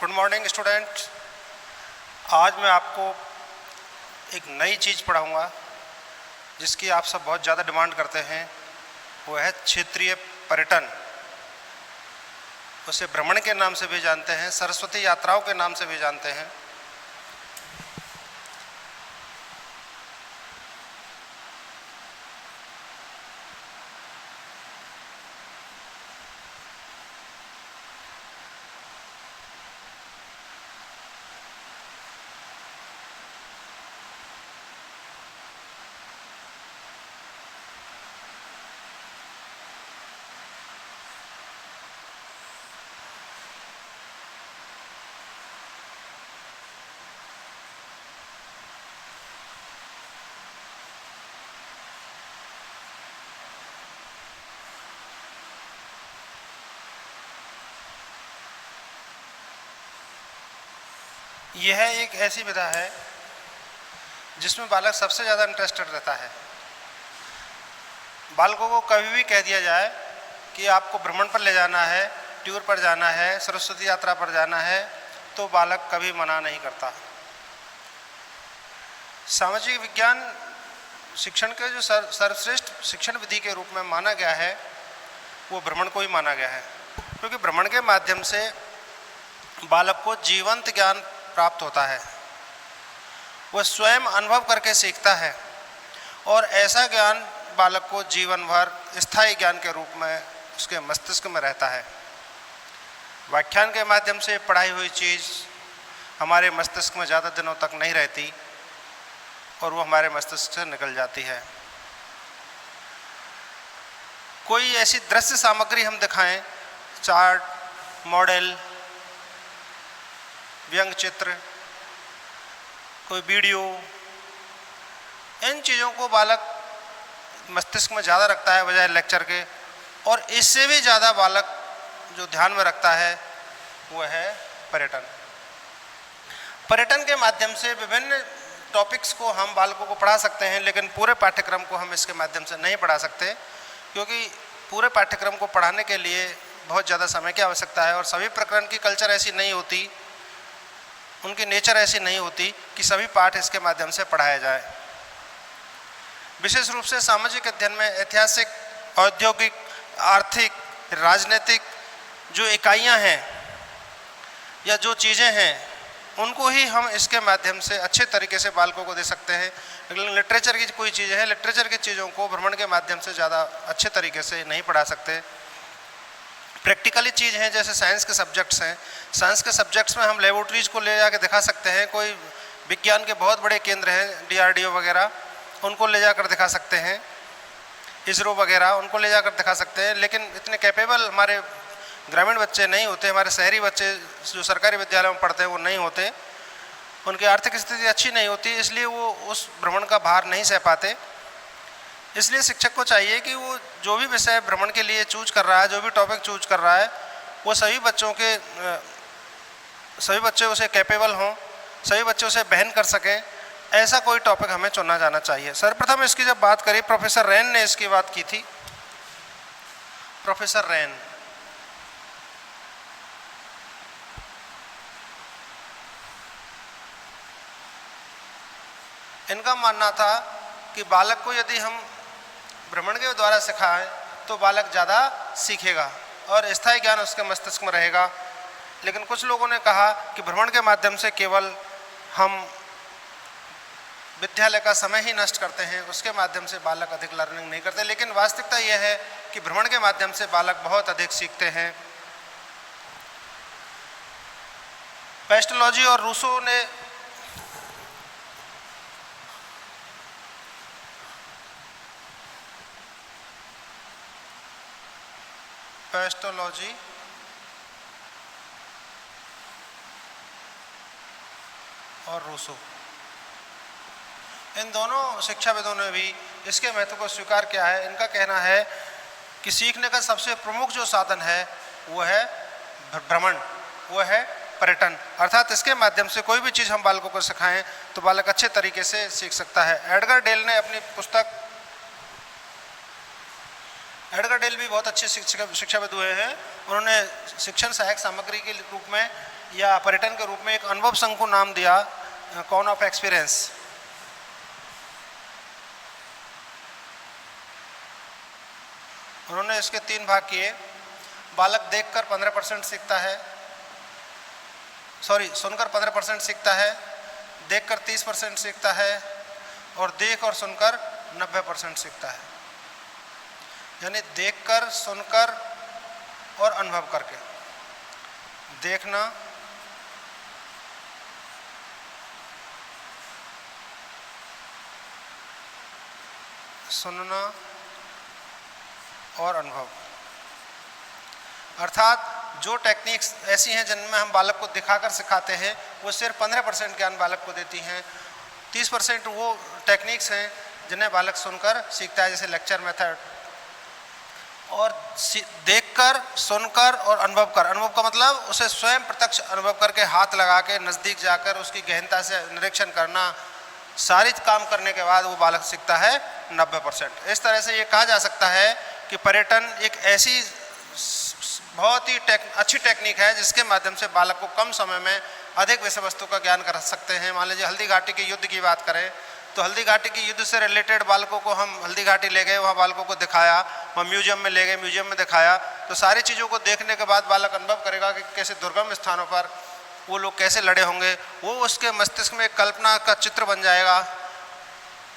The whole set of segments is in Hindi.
Good morning student. आज मैं आपको एक नई चीज़ पढ़ाऊँगा जिसकी आप सब बहुत ज़्यादा डिमांड करते हैं। वो है क्षेत्रीय पर्यटन। उसे भ्रमण के नाम से भी जानते हैं, सरस्वती यात्राओं के नाम से भी जानते हैं। यह एक ऐसी विधा है जिसमें बालक सबसे ज़्यादा इंटरेस्टेड रहता है। बालकों को कभी भी कह दिया जाए कि आपको भ्रमण पर ले जाना है, टूर पर जाना है, सरस्वती यात्रा पर जाना है, तो बालक कभी मना नहीं करता। सामाजिक विज्ञान शिक्षण के जो सर्वश्रेष्ठ शिक्षण विधि के रूप में माना गया है वो भ्रमण को ही माना गया है, क्योंकि भ्रमण के माध्यम से बालक को जीवंत ज्ञान प्राप्त होता है। वह स्वयं अनुभव करके सीखता है और ऐसा ज्ञान बालक को जीवन भर स्थायी ज्ञान के रूप में उसके मस्तिष्क में रहता है। व्याख्यान के माध्यम से पढ़ाई हुई चीज़ हमारे मस्तिष्क में ज़्यादा दिनों तक नहीं रहती और वो हमारे मस्तिष्क से निकल जाती है। कोई ऐसी दृश्य सामग्री हम दिखाएं, चार्ट, मॉडल, व्यंग चित्र, कोई वीडियो, इन चीज़ों को बालक मस्तिष्क में ज़्यादा रखता है बजाय लेक्चर के। और इससे भी ज़्यादा बालक जो ध्यान में रखता है वो है पर्यटन। पर्यटन के माध्यम से विभिन्न टॉपिक्स को हम बालकों को पढ़ा सकते हैं, लेकिन पूरे पाठ्यक्रम को हम इसके माध्यम से नहीं पढ़ा सकते, क्योंकि पूरे पाठ्यक्रम को पढ़ाने के लिए बहुत ज़्यादा समय की आवश्यकता है और सभी प्रकरण की कल्चर ऐसी नहीं होती, उनकी नेचर ऐसी नहीं होती कि सभी पाठ इसके माध्यम से पढ़ाया जाए। विशेष रूप से सामाजिक अध्ययन में ऐतिहासिक, औद्योगिक, आर्थिक, राजनीतिक जो इकाइयां हैं या जो चीज़ें हैं उनको ही हम इसके माध्यम से अच्छे तरीके से बालकों को दे सकते हैं। लेकिन लिटरेचर की कोई चीज़ें हैं, लिटरेचर की चीज़ों को भ्रमण के माध्यम से ज़्यादा अच्छे तरीके से नहीं पढ़ा सकते। प्रैक्टिकली चीज़ हैं जैसे साइंस के सब्जेक्ट्स हैं, साइंस के सब्जेक्ट्स में हम लेबोरेटरीज को ले जाकर दिखा सकते हैं। कोई विज्ञान के बहुत बड़े केंद्र हैं, DRDO वगैरह, उनको ले जाकर दिखा सकते हैं, इसरो वगैरह, उनको ले जाकर दिखा सकते हैं। लेकिन इतने कैपेबल हमारे ग्रामीण बच्चे नहीं होते, हमारे शहरी बच्चे जो सरकारी विद्यालयों में पढ़ते हैं वो नहीं होते, उनकी आर्थिक स्थिति अच्छी नहीं होती, इसलिए वो उस भ्रमण का भार नहीं सह पाते। इसलिए शिक्षक को चाहिए कि वो जो भी विषय भ्रमण के लिए चूज कर रहा है, जो भी टॉपिक चूज कर रहा है, वो सभी बच्चे उसे कैपेबल हों, सभी बच्चे उसे बहन कर सकें, ऐसा कोई टॉपिक हमें चुनना जाना चाहिए। सर्वप्रथम इसकी जब बात करी, प्रोफेसर रैन ने इसकी बात की थी। प्रोफेसर रैन, इनका मानना था कि बालक को यदि हम भ्रमण के द्वारा सिखाएं तो बालक ज़्यादा सीखेगा और स्थायी ज्ञान उसके मस्तिष्क में रहेगा। लेकिन कुछ लोगों ने कहा कि भ्रमण के माध्यम से केवल हम विद्यालय का समय ही नष्ट करते हैं, उसके माध्यम से बालक अधिक लर्निंग नहीं करते। लेकिन वास्तविकता यह है कि भ्रमण के माध्यम से बालक बहुत अधिक सीखते हैं। पेस्टोलॉजी और रूसो ने पेस्टोलॉजी और रूसो, इन दोनों शिक्षाविदों ने भी इसके महत्व को स्वीकार किया है। इनका कहना है कि सीखने का सबसे प्रमुख जो साधन है वो है भ्रमण, वो है पर्यटन। अर्थात इसके माध्यम से कोई भी चीज़ हम बालकों को सिखाएं तो बालक अच्छे तरीके से सीख सकता है। एडगर डेल ने अपनी पुस्तक, एडगर डेल भी बहुत अच्छे शिक्षाविद हुए हैं, उन्होंने शिक्षण सहायक सामग्री के रूप में या पर्यटन के रूप में एक अनुभव संघ को नाम दिया, कॉन ऑफ एक्सपीरियंस। उन्होंने इसके 3 भाग किए। बालक देखकर 15% सीखता है, सुनकर 15% सीखता है, देखकर 30% सीखता है और देख और सुनकर 90% सीखता है। यानी देखकर, सुनकर और अनुभव करके। देखना, सुनना और अनुभव। अर्थात जो टेक्निक्स ऐसी हैं जिनमें हम बालक को दिखाकर सिखाते हैं वो सिर्फ 15% ज्ञान बालक को देती हैं। 30% वो टेक्निक्स हैं जिन्हें बालक सुनकर सीखता है, जैसे लेक्चर मेथड। और देखकर, सुनकर और अनुभव कर। अनुभव का मतलब उसे स्वयं प्रत्यक्ष अनुभव करके, हाथ लगा के, नज़दीक जाकर उसकी गहनता से निरीक्षण करना, सारी काम करने के बाद वो बालक सीखता है 90%। इस तरह से ये कहा जा सकता है कि पर्यटन एक ऐसी बहुत ही अच्छी टेक्निक है जिसके माध्यम से बालक को कम समय में अधिक विषय वस्तु का ज्ञान कर सकते हैं। मान लीजिए हल्दी घाटी के युद्ध की बात करें तो हल्दी घाटी के युद्ध से रिलेटेड बालकों को हम हल्दी घाटी ले गए, वहाँ बालकों को दिखाया, वहाँ म्यूजियम में ले गए, म्यूजियम में दिखाया, तो सारी चीज़ों को देखने के बाद बालक अनुभव करेगा कि कैसे दुर्गम स्थानों पर वो लोग कैसे लड़े होंगे। वो उसके मस्तिष्क में एक कल्पना का चित्र बन जाएगा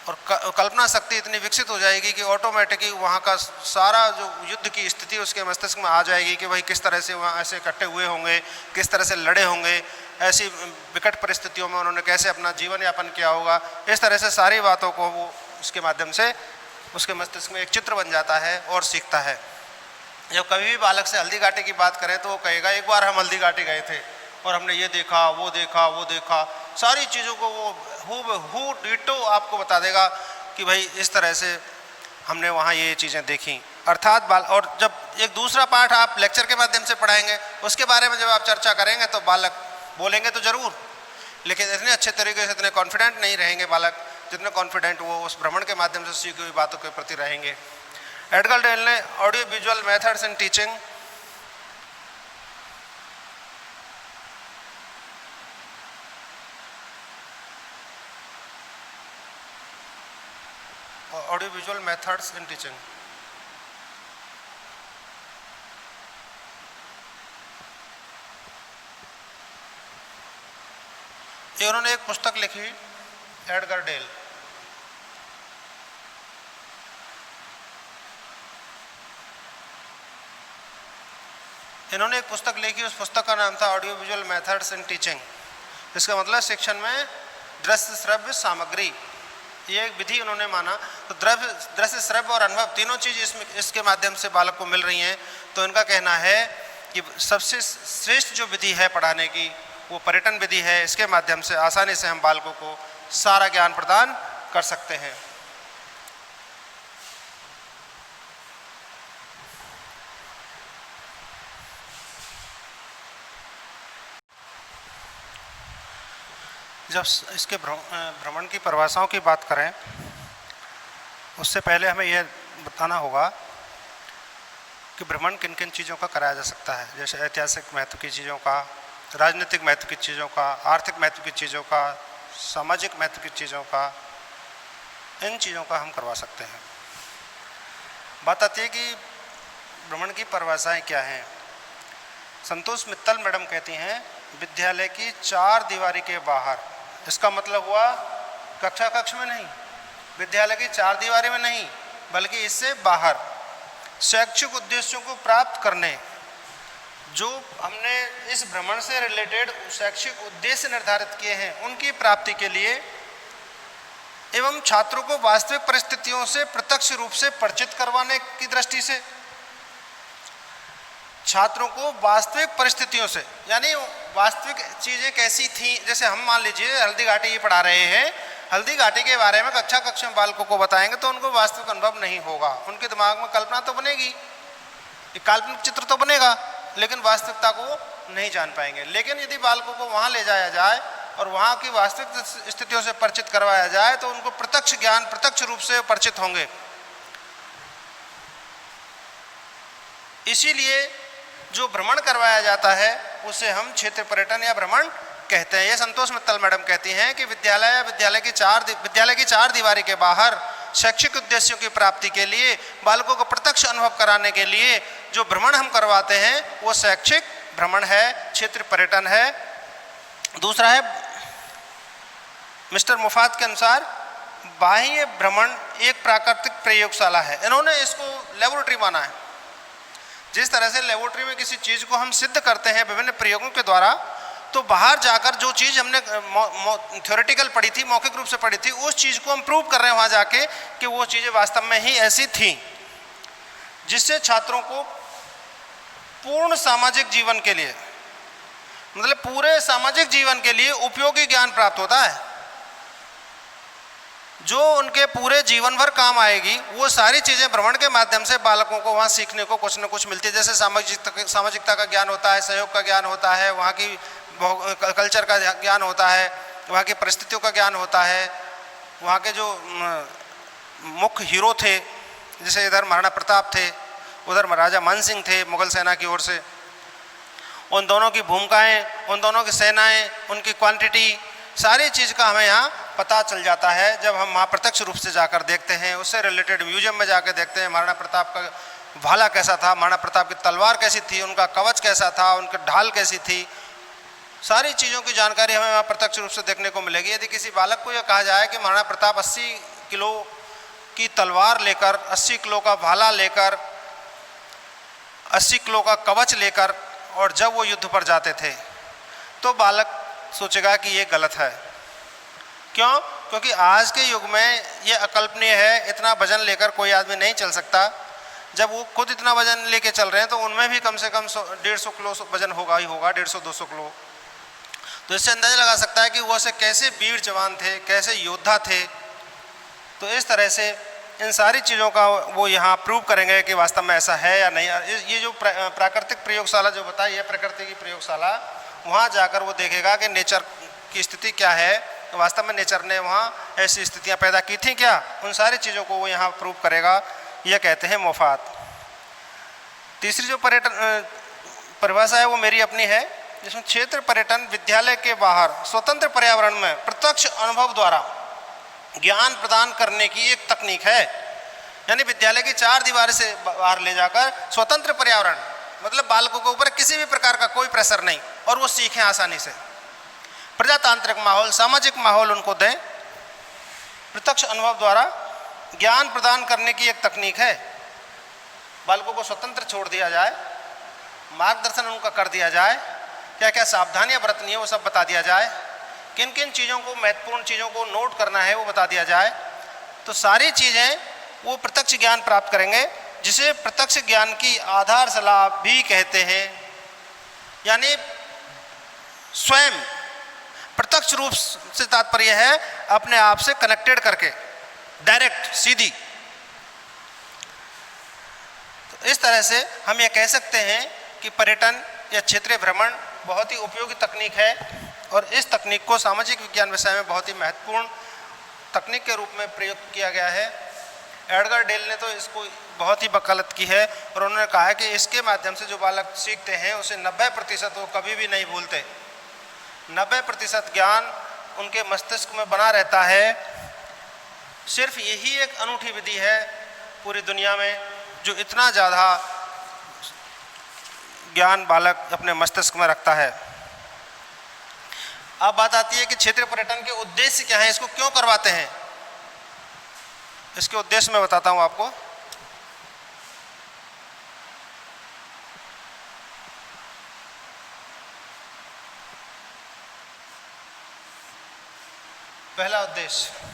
और कल्पना शक्ति इतनी विकसित हो जाएगी कि ऑटोमेटिकली वहाँ का सारा जो युद्ध की स्थिति उसके मस्तिष्क में आ जाएगी कि भाई किस तरह से वहाँ ऐसे इकट्ठे हुए होंगे, किस तरह से लड़े होंगे, ऐसी विकट परिस्थितियों में उन्होंने कैसे अपना जीवन यापन किया होगा। इस तरह से सारी बातों को वो उसके माध्यम से उसके मस्तिष्क में एक चित्र बन जाता है और सीखता है। जब कभी भी बालक से हल्दी घाटी की बात करें तो वो कहेगा एक बार हम हल्दी घाटी गए थे और हमने ये देखा, वो देखा, वो देखा, सारी चीज़ों को वो हु डिटो आपको बता देगा कि भाई इस तरह से हमने वहाँ ये चीज़ें देखी। अर्थात और जब एक दूसरा पाठ आप लेक्चर के माध्यम से पढ़ाएंगे उसके बारे में जब आप चर्चा करेंगे तो बालक बोलेंगे तो ज़रूर, लेकिन इतने अच्छे तरीके से इतने कॉन्फिडेंट नहीं रहेंगे बालक जितने कॉन्फिडेंट वो उस भ्रमण के माध्यम से सीखी हुई बातों के प्रति रहेंगे। एडगर डेल ने audio visual methods in teaching audio visual methods in teaching ये उन्होंने एक पुस्तक लिखी, एडगर डेल। इन्होंने एक पुस्तक लिखी, उस पुस्तक का नाम था audio visual methods in teaching. इसका मतलब शिक्षण में दृश्य श्रव्य सामग्री, ये एक विधि उन्होंने माना। तो दृश्य श्रव्य और अनुभव तीनों चीज़ इसके माध्यम से बालक को मिल रही हैं। तो इनका कहना है कि सबसे श्रेष्ठ जो विधि है पढ़ाने की वो पर्यटन विधि है। इसके माध्यम से आसानी से हम बालकों को सारा ज्ञान प्रदान कर सकते हैं। जब इसके भ्रमण की परिभाषाओं की बात करें उससे पहले हमें यह बताना होगा कि भ्रमण किन किन चीज़ों का कराया जा सकता है। जैसे ऐतिहासिक महत्व की चीज़ों का, राजनीतिक महत्व की चीज़ों का, आर्थिक महत्व की चीज़ों का, सामाजिक महत्व की चीज़ों का, इन चीज़ों का हम करवा सकते हैं। बात आती है कि भ्रमण की परिभाषाएं क्या हैं। संतोष मित्तल मैडम कहती हैं विद्यालय की 4 दीवारी के बाहर। इसका मतलब हुआ कक्षा कक्ष में नहीं, विद्यालय की 4 दीवारी में नहीं, बल्कि इससे बाहर शैक्षिक उद्देश्यों को प्राप्त करने, जो हमने इस भ्रमण से रिलेटेड शैक्षिक उद्देश्य निर्धारित किए हैं उनकी प्राप्ति के लिए एवं छात्रों को वास्तविक परिस्थितियों से प्रत्यक्ष रूप से परिचित करवाने की दृष्टि से, छात्रों को वास्तविक परिस्थितियों से, यानी वास्तविक चीज़ें कैसी थी। जैसे हम मान लीजिए हल्दी घाटी ये पढ़ा रहे हैं, हल्दी घाटी के बारे में कक्षा में बालकों को बताएंगे तो उनको वास्तविक अनुभव नहीं होगा। उनके दिमाग में कल्पना तो बनेगी, एक काल्पनिक चित्र तो बनेगा, लेकिन वास्तविकता को नहीं जान पाएंगे। लेकिन यदि बालकों को वहाँ ले जाया जाए और वहाँ की वास्तविक स्थितियों से परिचित करवाया जाए तो उनको प्रत्यक्ष ज्ञान, प्रत्यक्ष रूप से परिचित होंगे। इसीलिए जो भ्रमण करवाया जाता है उसे हम क्षेत्र पर्यटन या भ्रमण कहते हैं। ये संतोष मित्तल मैडम कहती हैं कि विद्यालय की चार दीवारी के बाहर शैक्षिक उद्देश्यों की प्राप्ति के लिए, बालकों को प्रत्यक्ष अनुभव कराने के लिए जो भ्रमण हम करवाते हैं वो शैक्षिक भ्रमण है, क्षेत्र पर्यटन है। दूसरा है मिस्टर मुफात के अनुसार बाह्य भ्रमण एक प्राकृतिक प्रयोगशाला है। इन्होंने इसको लेबोरेटरी माना है। जिस तरह से लेबोरेटरी में किसी चीज़ को हम सिद्ध करते हैं विभिन्न प्रयोगों के द्वारा, तो बाहर जाकर जो चीज़ हमने थ्योरेटिकल पढ़ी थी, मौखिक रूप से पढ़ी थी, उस चीज़ को हम प्रूव कर रहे हैं वहाँ जाके कि वो चीज़ें वास्तव में ही ऐसी थी, जिससे छात्रों को पूर्ण सामाजिक जीवन के लिए, मतलब पूरे सामाजिक जीवन के लिए उपयोगी ज्ञान प्राप्त होता है, जो उनके पूरे जीवन भर काम आएगी। वो सारी चीज़ें भ्रमण के माध्यम से बालकों को वहाँ सीखने को कुछ न कुछ मिलती है। जैसे सामाजिकता का ज्ञान होता है, सहयोग का ज्ञान होता है, वहाँ की कल्चर का ज्ञान होता है, वहाँ की परिस्थितियों का ज्ञान होता है, वहाँ के जो मुख्य हीरो थे, जैसे इधर महाराणा प्रताप थे, उधर महाराजा मान सिंह थे मुगल सेना की ओर से, उन दोनों की भूमिकाएँ, उन दोनों की सेनाएँ, उनकी क्वांटिटी, सारी चीज़ का हमें यहाँ पता चल जाता है जब हम वहाँ प्रत्यक्ष रूप से जाकर देखते हैं। उससे रिलेटेड म्यूजियम में जाकर देखते हैं महाराणा प्रताप का भाला कैसा था, महाराणा प्रताप की तलवार कैसी थी, उनका कवच कैसा था, उनकी ढाल कैसी थी, सारी चीज़ों की जानकारी हमें वहाँ प्रत्यक्ष रूप से देखने को मिलेगी। यदि किसी बालक को यह कहा जाए कि महाराणा प्रताप 80 किलो की तलवार लेकर, 80 किलो का भाला लेकर, 80 किलो का कवच लेकर और जब वो युद्ध पर जाते थे, तो बालक सोचेगा कि ये गलत है। क्यों? क्योंकि आज के युग में ये अकल्पनीय है, इतना वजन लेकर कोई आदमी नहीं चल सकता। जब वो खुद इतना वजन लेके चल रहे हैं तो उनमें भी कम से कम 150 किलो वजन होगा ही होगा, 150-200 किलो। तो इससे अंदाजा लगा सकता है कि वो से कैसे वीर जवान थे, कैसे योद्धा थे। तो इस तरह से इन सारी चीज़ों का वो यहाँ प्रूव करेंगे कि वास्तव में ऐसा है या नहीं। ये जो प्राकृतिक प्रयोगशाला जो बताई है, प्रकृति की प्रयोगशाला, वहाँ जाकर वो देखेगा कि नेचर की स्थिति क्या है, वास्तव में नेचर ने वहाँ ऐसी स्थितियाँ पैदा की थी क्या, उन सारी चीज़ों को वो यहाँ प्रूव करेगा। यह कहते हैं मुफात। तीसरी जो पर्यटन परिभाषा है वो मेरी अपनी है, जिसमें क्षेत्र पर्यटन विद्यालय के बाहर स्वतंत्र पर्यावरण में प्रत्यक्ष अनुभव द्वारा ज्ञान प्रदान करने की एक तकनीक है। यानी विद्यालय की 4 दीवार से बाहर ले जाकर स्वतंत्र पर्यावरण, मतलब बालकों के ऊपर किसी भी प्रकार का कोई प्रेशर नहीं और वो सीखें आसानी से। प्रजातांत्रिक माहौल, सामाजिक माहौल उनको दें, प्रत्यक्ष अनुभव द्वारा ज्ञान प्रदान करने की एक तकनीक है। बालकों को स्वतंत्र छोड़ दिया जाए, मार्गदर्शन उनका कर दिया जाए, क्या क्या सावधानियां बरतनी है वो सब बता दिया जाए, किन किन चीज़ों को, महत्वपूर्ण चीज़ों को नोट करना है वो बता दिया जाए, तो सारी चीज़ें वो प्रत्यक्ष ज्ञान प्राप्त करेंगे, जिसे प्रत्यक्ष ज्ञान की आधारशिला भी कहते हैं। यानी स्वयं प्रत्यक्ष रूप से तात्पर्य है अपने आप से कनेक्टेड करके, डायरेक्ट, सीधी। तो इस तरह से हम ये कह सकते हैं कि पर्यटन या क्षेत्रीय भ्रमण बहुत ही उपयोगी तकनीक है और इस तकनीक को सामाजिक विज्ञान विषय में बहुत ही महत्वपूर्ण तकनीक के रूप में प्रयोग किया गया है। एडगर डेल ने तो इसको बहुत ही वकालत की है और उन्होंने कहा है कि इसके माध्यम से जो बालक सीखते हैं उसे 90% वो कभी भी नहीं भूलते। 90% ज्ञान उनके मस्तिष्क में बना रहता है। सिर्फ यही एक अनूठी विधि है पूरी दुनिया में जो इतना ज़्यादा ज्ञान बालक अपने मस्तिष्क में रखता है। अब बात आती है कि क्षेत्रीय पर्यटन के उद्देश्य क्या है, इसको क्यों करवाते हैं। इसके उद्देश्य मैं बताता हूं आपको। पहला उद्देश्य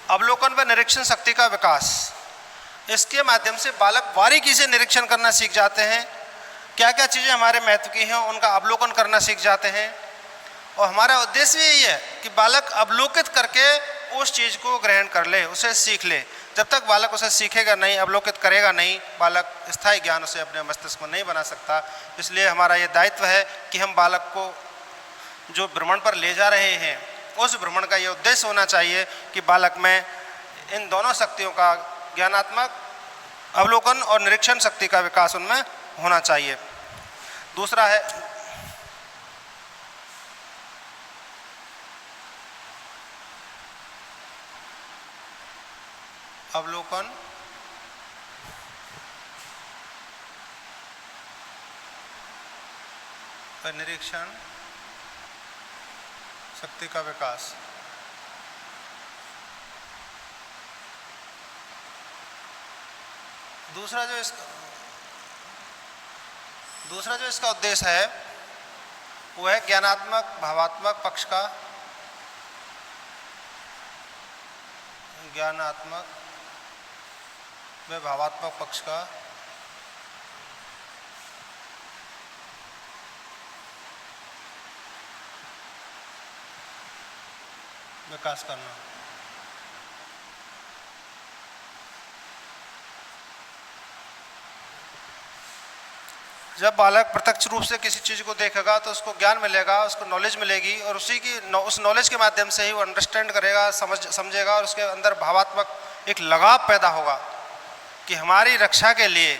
अवलोकन व निरीक्षण शक्ति का विकास। इसके माध्यम से बालक बारीकी से निरीक्षण करना सीख जाते हैं, क्या क्या चीज़ें हमारे महत्व की हैं उनका अवलोकन करना सीख जाते हैं। और हमारा उद्देश्य यही है कि बालक अवलोकित करके उस चीज़ को ग्रहण कर ले, उसे सीख ले। जब तक बालक उसे सीखेगा नहीं, अवलोकित करेगा नहीं, बालक स्थायी ज्ञान उसे अपने मस्तिष्क में नहीं बना सकता। इसलिए हमारा ये दायित्व है कि हम बालक को जो भ्रमण पर ले जा रहे हैं उस भ्रमण का ये उद्देश्य होना चाहिए कि बालक में इन दोनों शक्तियों का, ज्ञानात्मक अवलोकन और निरीक्षण शक्ति का विकास उनमें होना चाहिए। दूसरा है अवलोकन और निरीक्षण शक्ति का विकास। दूसरा जो इसका उद्देश्य है वो है ज्ञानात्मक भावात्मक पक्ष का, ज्ञानात्मक व भावात्मक पक्ष का विकास करना। जब बालक प्रत्यक्ष रूप से किसी चीज़ को देखेगा तो उसको ज्ञान मिलेगा, उसको नॉलेज मिलेगी और उस नॉलेज के माध्यम से ही वो अंडरस्टैंड करेगा, समझेगा और उसके अंदर भावात्मक एक लगाव पैदा होगा कि हमारी रक्षा के लिए,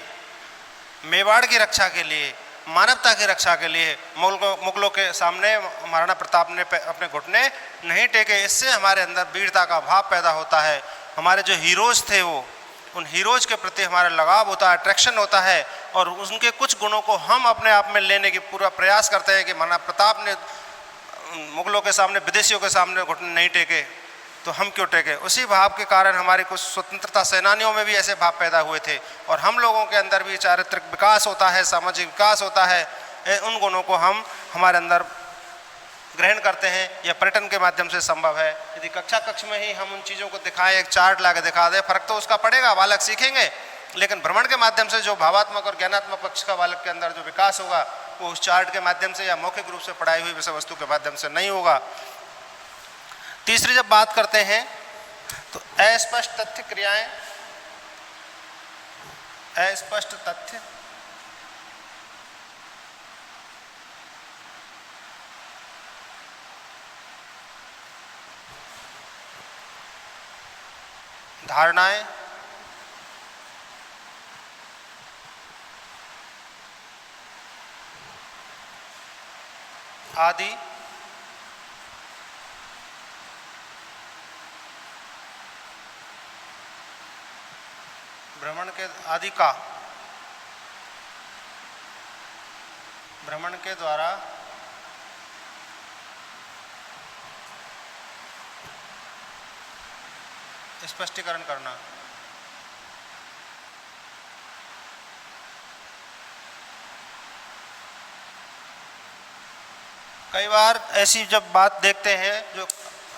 मेवाड़ की रक्षा के लिए, मानवता की रक्षा के लिए मुगलों के सामने महाराणा प्रताप ने अपने घुटने नहीं टेके। इससे हमारे अंदर वीरता का भाव पैदा होता है। हमारे जो हीरोज़ थे वो, उन हीरोज़ के प्रति हमारा लगाव होता है, अट्रैक्शन होता है और उनके कुछ गुणों को हम अपने आप में लेने की पूरा प्रयास करते हैं कि महाराणा प्रताप ने मुगलों के सामने, विदेशियों के सामने घुटने नहीं टेके तो हम क्यों टेके। उसी भाव के कारण हमारे कुछ स्वतंत्रता सेनानियों में भी ऐसे भाव पैदा हुए थे और हम लोगों के अंदर भी चारित्रिक विकास होता है, सामाजिक विकास होता है। उन गुणों को हम हमारे अंदर ग्रहण करते हैं। यह पर्यटन के माध्यम से संभव है। यदि कक्ष में ही हम उन चीज़ों को दिखाएं, एक चार्ट ला के दिखा दें, फर्क तो उसका पड़ेगा, बालक सीखेंगे, लेकिन भ्रमण के माध्यम से जो भावात्मक और ज्ञानात्मक पक्ष का बालक के अंदर जो विकास होगा वो उस चार्ट के माध्यम से या मौखिक रूप से पढ़ाई हुई विषय वस्तु के माध्यम से नहीं होगा। तीसरी जब बात करते हैं तो अस्पष्ट तथ्य क्रियाएं, अस्पष्ट तथ्य धारणाएं आदि भ्रमण के द्वारा स्पष्टीकरण करना। कई बार ऐसी जब बात देखते हैं जो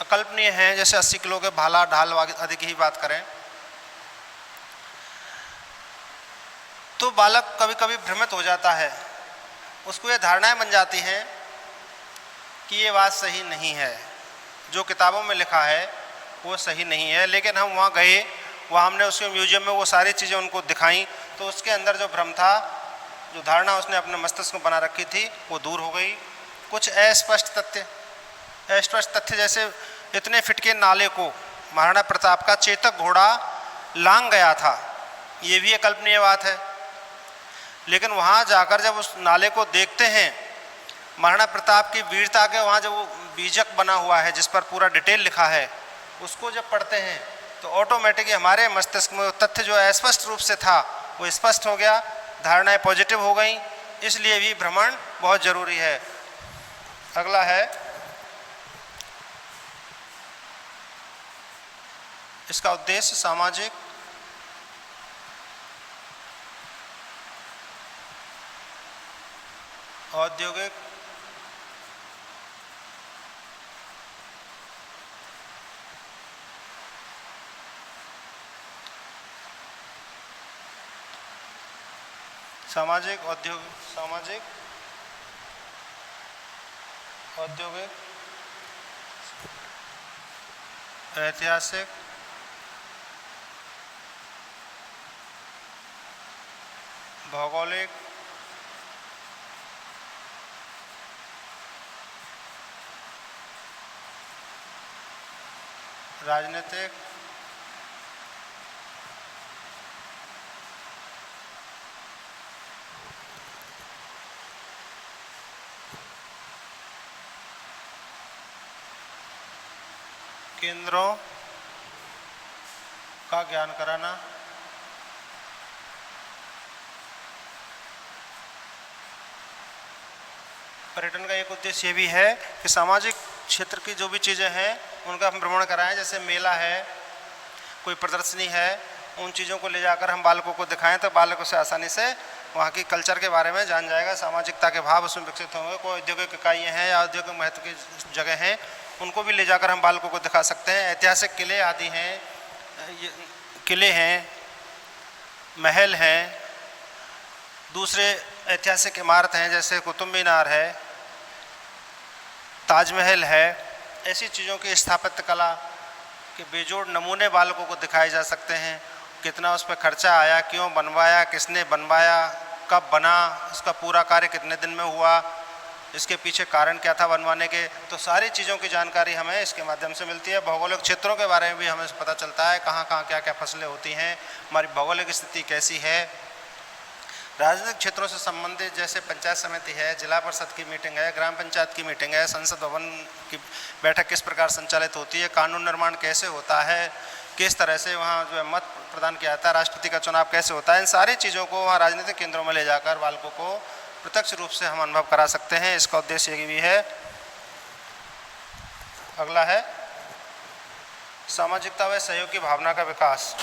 अकल्पनीय है, जैसे 80 किलो के भाला ढाल आदि की ही बात करें, तो बालक कभी कभी भ्रमित हो जाता है। उसको ये धारणाएं बन जाती हैं कि ये बात सही नहीं है, जो किताबों में लिखा है वो सही नहीं है। लेकिन हम वहाँ गए, वहाँ हमने उसके म्यूजियम में वो सारी चीज़ें उनको दिखाई, तो उसके अंदर जो भ्रम था, जो धारणा उसने अपने मस्तिष्क में बना रखी थी, वो दूर हो गई। कुछ अस्पष्ट तथ्य जैसे इतने फिट के नाले को महाराणा प्रताप का चेतक घोड़ा लांग गया था, ये भी एक कल्पनीय बात है। लेकिन वहाँ जाकर जब उस नाले को देखते हैं, महाराणा प्रताप की वीरता के वहाँ जो वो बीजक बना हुआ है जिस पर पूरा डिटेल लिखा है, उसको जब पढ़ते हैं तो ऑटोमेटिकली हमारे मस्तिष्क में तथ्य जो अस्पष्ट रूप से था वो स्पष्ट हो गया, धारणाएं पॉजिटिव हो गई। इसलिए भी भ्रमण बहुत ज़रूरी है। अगला है इसका उद्देश्य सामाजिक औद्योगिक सामाजिक औद्योगिक ऐतिहासिक भौगोलिक राजनीतिक केंद्रों का ज्ञान कराना, पर्यटन का एक उद्देश्य ये भी है कि सामाजिक क्षेत्र की जो भी चीज़ें हैं उनका हम भ्रमण कराएं। जैसे मेला है, कोई प्रदर्शनी है, उन चीज़ों को ले जाकर हम बालकों को दिखाएं तो बालक उसे आसानी से वहाँ की कल्चर के बारे में जान जाएगा, सामाजिकता के भाव उसमें विकसित होंगे। कोई औद्योगिक इकाइयाँ हैं या औद्योगिक महत्व की जगह हैं, उनको भी ले जाकर हम बालकों को दिखा सकते हैं। ऐतिहासिक किले आदि हैं, किले हैं, महल हैं, दूसरे ऐतिहासिक इमारत हैं जैसे कुतुब मीनार है, ताजमहल है। ऐसी चीज़ों की स्थापत्य कला के बेजोड़ नमूने बालकों को दिखाए जा सकते हैं। कितना उस पर खर्चा आया, क्यों बनवाया, किसने बनवाया, कब बना, इसका पूरा कार्य कितने दिन में हुआ, इसके पीछे कारण क्या था बनवाने के, तो सारी चीज़ों की जानकारी हमें इसके माध्यम से मिलती है। भौगोलिक क्षेत्रों के बारे में भी हमें पता चलता है, कहाँ कहाँ क्या क्या फसलें होती हैं, हमारी भौगोलिक स्थिति कैसी है। राजनीतिक क्षेत्रों से संबंधित जैसे पंचायत समिति है, जिला परिषद की मीटिंग है, ग्राम पंचायत की मीटिंग है, संसद भवन की बैठक किस प्रकार संचालित होती है, कानून निर्माण कैसे होता है, किस तरह से वहाँ जो है मत प्रदान किया जाता है, राष्ट्रपति का चुनाव कैसे होता है, इन सारी चीज़ों को वहाँ राजनीतिक केंद्रों में ले जाकर बालकों को प्रत्यक्ष रूप से हम अनुभव करा सकते हैं। इसका उद्देश्य ये भी है। अगला है सामाजिकता व सहयोग की भावना का विकास।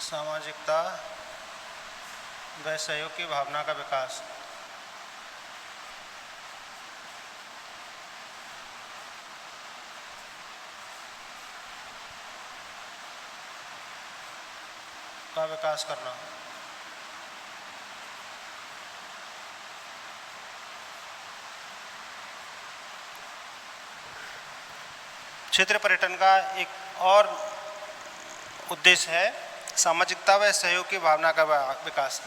सामाजिकता व सहयोग की भावना का विकास। का विकास करना। क्षेत्र पर्यटन का एक और उद्देश्य है सामाजिकता व सहयोग की भावना का विकास।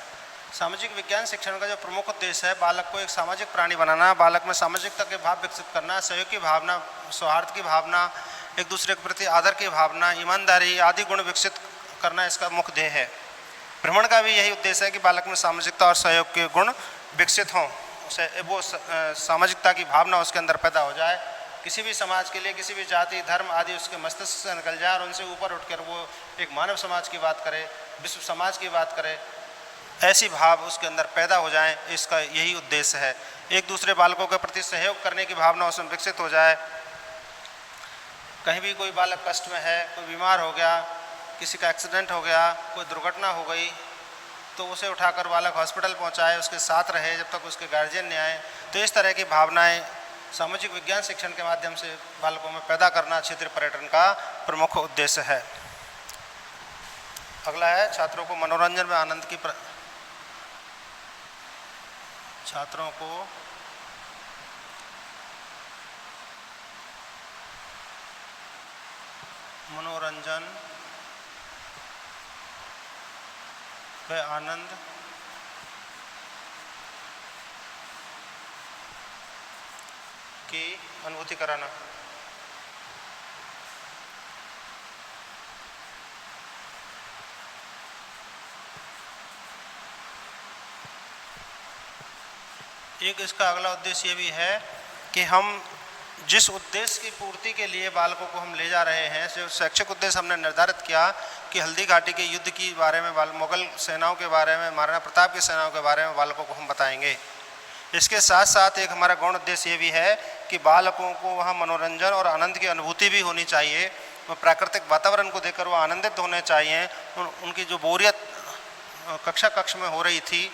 सामाजिक विज्ञान शिक्षण का जो प्रमुख उद्देश्य है बालक को एक सामाजिक प्राणी बनाना, बालक में सामाजिकता के भाव विकसित करना, सहयोग की भावना, सौहार्द की भावना, एक दूसरे के प्रति आदर की भावना, ईमानदारी आदि गुण विकसित करना इसका मुख्य ध्येय है। भ्रमण का भी यही उद्देश्य है कि बालक में सामाजिकता और सहयोग के गुण विकसित हों, उसे वो सामाजिकता की भावना उसके अंदर पैदा हो जाए, किसी भी समाज के लिए, किसी भी जाति धर्म आदि उसके मस्तिष्क से निकल जाए और उनसे ऊपर उठकर वो एक मानव समाज की बात करे, विश्व समाज की बात करे, ऐसी भाव उसके अंदर पैदा हो जाए, इसका यही उद्देश्य है। एक दूसरे बालकों के प्रति सहयोग करने की भावना उसमें विकसित हो जाए। कहीं भी कोई बालक कष्ट में है, कोई बीमार हो गया, किसी का एक्सीडेंट हो गया, कोई दुर्घटना हो गई, तो उसे उठाकर बालक हॉस्पिटल पहुंचाए, उसके साथ रहे जब तक उसके गार्जियन नहीं आए। तो इस तरह की भावनाएं सामाजिक विज्ञान शिक्षण के माध्यम से बालकों में पैदा करना क्षेत्रीय पर्यटन का प्रमुख उद्देश्य है। अगला है छात्रों को मनोरंजन में आनंद की छात्रों को मनोरंजन व आनंद की अनुभूति कराना। एक इसका अगला उद्देश्य ये भी है कि हम जिस उद्देश्य की पूर्ति के लिए बालकों को हम ले जा रहे हैं, जो शैक्षिक उद्देश्य हमने निर्धारित किया कि हल्दी घाटी के युद्ध के बारे में, मुगल सेनाओं के बारे में, महाराणा प्रताप की सेनाओं के बारे में बालकों को हम बताएंगे। इसके साथ साथ एक हमारा गौण उद्देश्य ये भी है कि बालकों को वहाँ मनोरंजन और आनंद की अनुभूति भी होनी चाहिए। वो प्राकृतिक वातावरण को देखकर वो आनंदित होने चाहिए। उनकी जो बोरियत कक्ष में हो रही थी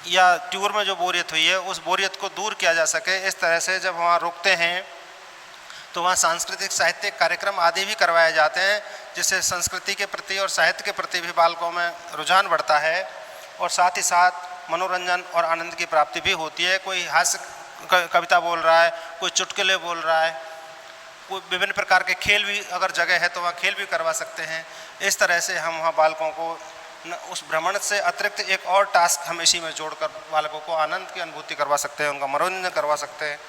या टूर में जो बोरियत हुई है, उस बोरियत को दूर किया जा सके। इस तरह से जब वहाँ रुकते हैं तो वहाँ सांस्कृतिक साहित्यिक कार्यक्रम आदि भी करवाए जाते हैं, जिससे संस्कृति के प्रति और साहित्य के प्रति भी बालकों में रुझान बढ़ता है और साथ ही साथ मनोरंजन और आनंद की प्राप्ति भी होती है। कोई हास्य कविता बोल रहा है, कोई चुटकुले बोल रहा है, कोई विभिन्न प्रकार के खेल भी अगर जगह है तो वहाँ खेल भी करवा सकते हैं। इस तरह से हम वहाँ बालकों को उस भ्रमण से अतिरिक्त एक और टास्क हम इसी में जोड़कर बालकों को आनंद की अनुभूति करवा सकते हैं, उनका मनोरंजन करवा सकते हैं।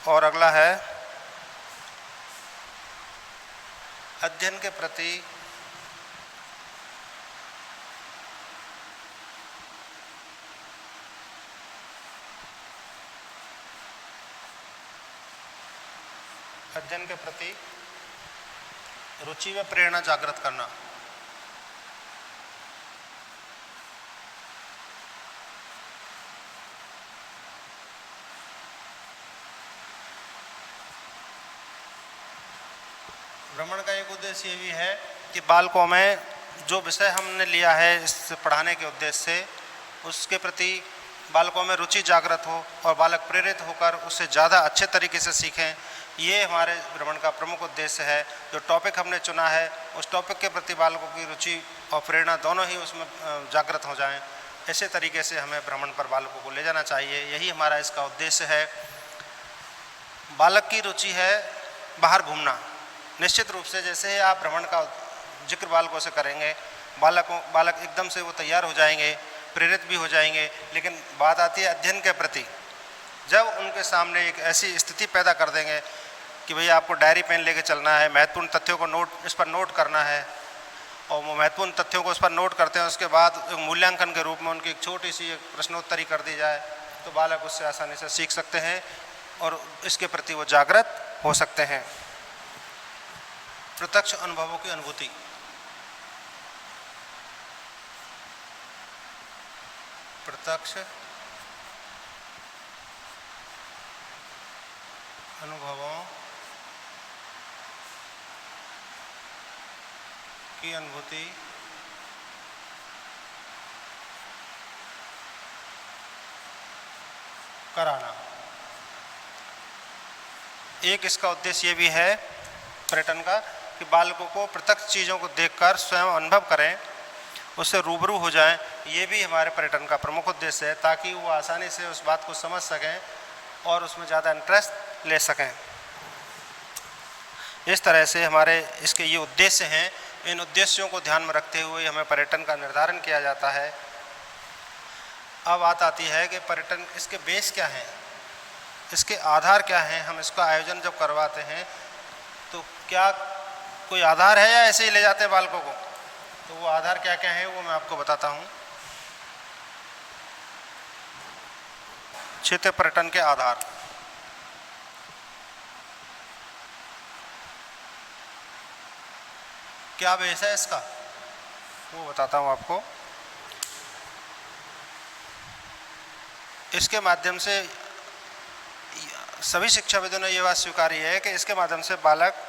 और अगला है अध्ययन के प्रति अध्ययन के प्रति रुचि व प्रेरणा जागृत करना। भ्रमण का एक उद्देश्य ये भी है कि बालकों में जो विषय हमने लिया है इस पढ़ाने के उद्देश्य से, उसके प्रति बालकों में रुचि जागृत हो और बालक प्रेरित होकर उससे ज़्यादा अच्छे तरीके से सीखें। ये हमारे भ्रमण का प्रमुख उद्देश्य है। जो टॉपिक हमने चुना है उस टॉपिक के प्रति बालकों की रुचि और प्रेरणा दोनों ही उसमें जागृत हो जाएं। ऐसे तरीके से हमें भ्रमण पर बालकों को ले जाना चाहिए। यही हमारा इसका उद्देश्य है। बालक की रुचि है बाहर घूमना। निश्चित रूप से जैसे ही आप भ्रमण का जिक्र बालकों से करेंगे, बालक एकदम से वो तैयार हो जाएंगे, प्रेरित भी हो जाएंगे। लेकिन बात आती है अध्ययन के प्रति। जब उनके सामने एक ऐसी स्थिति पैदा कर देंगे कि भैया आपको डायरी पेन लेके चलना है, महत्वपूर्ण तथ्यों को इस पर नोट करना है, और वो महत्वपूर्ण तथ्यों को उस पर नोट करते हैं, उसके बाद मूल्यांकन के रूप में उनकी एक छोटी सी एक प्रश्नोत्तरी कर दी जाए तो बालक उससे आसानी से सीख सकते हैं और इसके प्रति वो जागृत हो सकते हैं। प्रत्यक्ष अनुभवों की अनुभूति। प्रत्यक्ष अनुभवों की अनुभूति कराना। एक इसका उद्देश्य ये भी है पर्यटन का कि बालकों को प्रत्यक्ष चीज़ों को देखकर स्वयं अनुभव करें, उससे रूबरू हो जाएं। ये भी हमारे पर्यटन का प्रमुख उद्देश्य है, ताकि वो आसानी से उस बात को समझ सकें और उसमें ज़्यादा इंटरेस्ट ले सकें। इस तरह से हमारे इसके ये उद्देश्य हैं। इन उद्देश्यों को ध्यान में रखते हुए हमें पर्यटन का निर्धारण किया जाता है। अब बात आती है कि पर्यटन इसके बेस क्या हैं, इसके आधार क्या हैं। हम इसका आयोजन जब करवाते हैं तो क्या कोई आधार है या ऐसे ही ले जाते हैं बालकों को? तो वो आधार क्या क्या है वो मैं आपको बताता हूँ। क्षेत्र पर्यटन के आधार। क्या बेस है इसका वो बताता हूँ आपको। इसके माध्यम से सभी शिक्षाविदों ने ये बात स्वीकारी है कि इसके माध्यम से बालक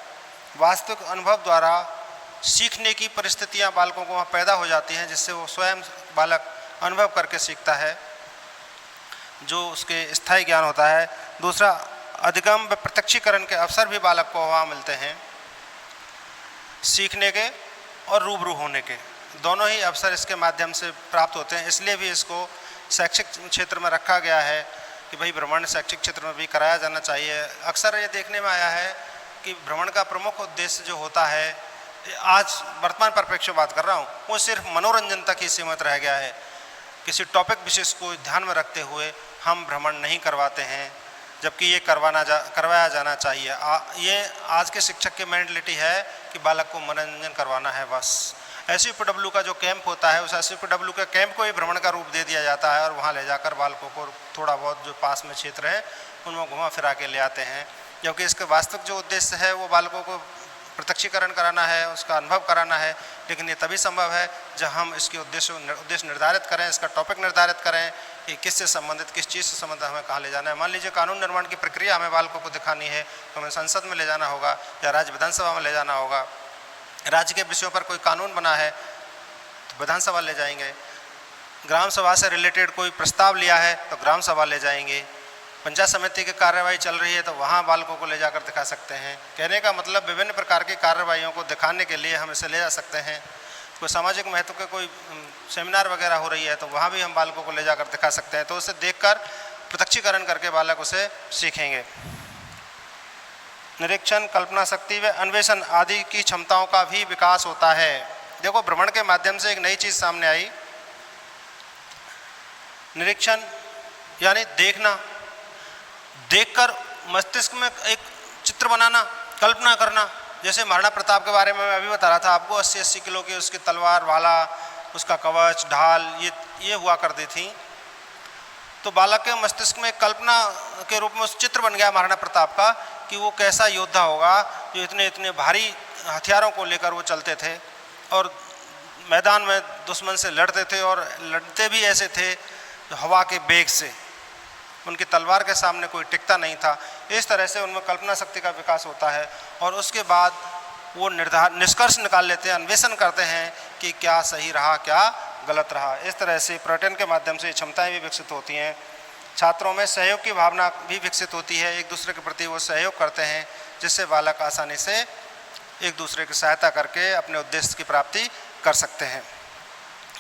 वास्तविक अनुभव द्वारा सीखने की परिस्थितियां बालकों को वहाँ पैदा हो जाती हैं, जिससे वो स्वयं बालक अनुभव करके सीखता है, जो उसके स्थायी ज्ञान होता है। दूसरा, अधिगम व प्रत्यक्षीकरण के अवसर भी बालक को वहाँ मिलते हैं। सीखने के और रूबरू होने के दोनों ही अवसर इसके माध्यम से प्राप्त होते हैं। इसलिए भी इसको शैक्षिक क्षेत्र में रखा गया है कि भाई भ्रमण शैक्षिक क्षेत्र में भी कराया जाना चाहिए। अक्सर ये देखने में आया है कि भ्रमण का प्रमुख उद्देश्य जो होता है, आज वर्तमान परिप्रेक्ष्य बात कर रहा हूँ, वो सिर्फ मनोरंजन तक ही सीमित रह गया है। किसी टॉपिक विशेष को ध्यान में रखते हुए हम भ्रमण नहीं करवाते हैं, जबकि ये करवाया जाना चाहिए। ये आज के शिक्षक की मेंटलिटी है कि बालक को मनोरंजन करवाना है बस। SUPW का जो कैंप होता है, उस SUPW के कैंप को ही भ्रमण का रूप दे दिया जाता है और वहाँ ले जाकर बालकों को थोड़ा बहुत जो पास में क्षेत्र है उनमें घुमा फिरा के ले आते हैं। जबकि इसके वास्तविक जो उद्देश्य है वो बालकों को प्रत्यक्षीकरण कराना है, उसका अनुभव कराना है। लेकिन ये तभी संभव है जब हम इसके उद्देश्य निर्धारित करें, इसका टॉपिक निर्धारित करें कि किससे संबंधित, किस चीज़ से संबंधित हमें कहाँ ले जाना है। मान लीजिए कानून निर्माण की प्रक्रिया हमें बालकों को दिखानी है तो हमें संसद में ले जाना होगा या राज्य विधानसभा में ले जाना होगा। राज्य के विषयों पर कोई कानून बना है तो विधानसभा ले जाएंगे। ग्राम सभा से रिलेटेड कोई प्रस्ताव लिया है तो ग्राम सभा ले जाएंगे। पंचायत समिति की कार्यवाही चल रही है तो वहाँ बालकों को ले जाकर दिखा सकते हैं। कहने का मतलब विभिन्न प्रकार की कार्यवाहियों को दिखाने के लिए हम इसे ले जा सकते हैं। कोई सामाजिक महत्व के कोई सेमिनार वगैरह हो रही है तो वहाँ भी हम बालकों को ले जाकर दिखा सकते हैं। तो उसे देखकर प्रत्यक्षीकरण करके बालक उसे सीखेंगे। निरीक्षण, कल्पना शक्ति व अन्वेषण आदि की क्षमताओं का भी विकास होता है। देखो, भ्रमण के माध्यम से एक नई चीज़ सामने आई। निरीक्षण यानी देखना, देखकर मस्तिष्क में एक चित्र बनाना, कल्पना करना। जैसे महाराणा प्रताप के बारे में मैं अभी बता रहा था आपको, 80-80 किलो की उसकी तलवार, भाला, उसका कवच, ढाल ये हुआ करती थी। तो बालक के मस्तिष्क में कल्पना के रूप में उस चित्र बन गया महाराणा प्रताप का कि वो कैसा योद्धा होगा जो इतने इतने भारी हथियारों को लेकर वो चलते थे और मैदान में दुश्मन से लड़ते थे, और लड़ते भी ऐसे थे जो हवा के बेग से, उनकी तलवार के सामने कोई टिकता नहीं था। इस तरह से उनमें कल्पना शक्ति का विकास होता है और उसके बाद वो निष्कर्ष निकाल लेते हैं, अन्वेषण करते हैं कि क्या सही रहा क्या गलत रहा। इस तरह से पर्यटन के माध्यम से क्षमताएं भी विकसित होती हैं। छात्रों में सहयोग की भावना भी विकसित होती है, एक दूसरे के प्रति वो सहयोग करते हैं जिससे बालक आसानी से एक दूसरे की सहायता करके अपने उद्देश्य की प्राप्ति कर सकते हैं।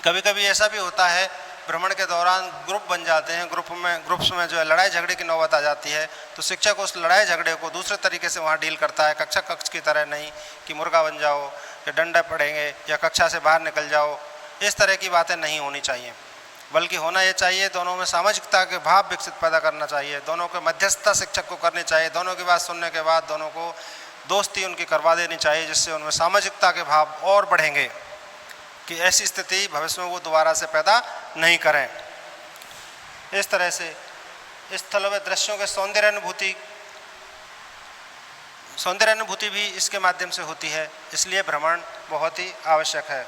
कभी कभी ऐसा भी होता है भ्रमण के दौरान ग्रुप बन जाते हैं, ग्रुप्स में जो है लड़ाई झगड़े की नौबत आ जाती है, तो शिक्षक उस लड़ाई झगड़े को दूसरे तरीके से वहाँ डील करता है, कक्ष की तरह नहीं कि मुर्गा बन जाओ या डंडा पड़ेंगे या कक्षा से बाहर निकल जाओ, इस तरह की बातें नहीं होनी चाहिए। बल्कि होना ये चाहिए दोनों में सामाजिकता के भाव विकसित पैदा करना चाहिए, दोनों के मध्यस्थता शिक्षक को करनी चाहिए, दोनों की बात सुनने के बाद दोनों को दोस्ती उनकी करवा देनी चाहिए, जिससे उनमें सामाजिकता के भाव और बढ़ेंगे कि ऐसी स्थिति भविष्य में वो दोबारा से पैदा नहीं करें। इस तरह से स्थलों में दृश्यों के सौंदर्यानुभूति भी इसके माध्यम से होती है, इसलिए भ्रमण बहुत ही आवश्यक है।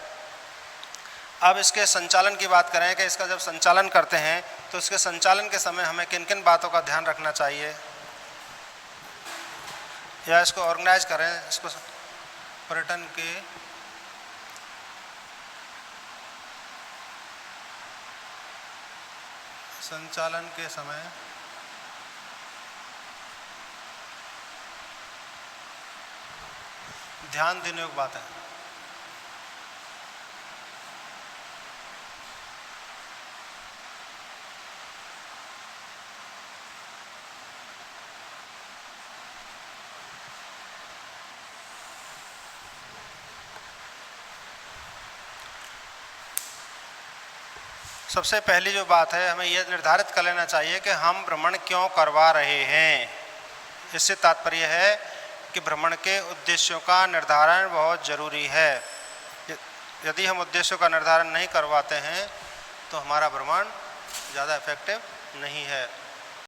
अब इसके संचालन की बात करें कि इसका जब संचालन करते हैं तो इसके संचालन के समय हमें किन किन बातों का ध्यान रखना चाहिए या इसको ऑर्गेनाइज करें, इसको पर्यटन के संचालन के समय ध्यान देने योग्य बात है। सबसे पहली जो बात है, हमें यह निर्धारित कर लेना चाहिए कि हम भ्रमण क्यों करवा रहे हैं। इससे तात्पर्य है कि भ्रमण के उद्देश्यों का निर्धारण बहुत ज़रूरी है। यदि हम उद्देश्यों का निर्धारण नहीं करवाते हैं तो हमारा भ्रमण ज़्यादा इफेक्टिव नहीं है।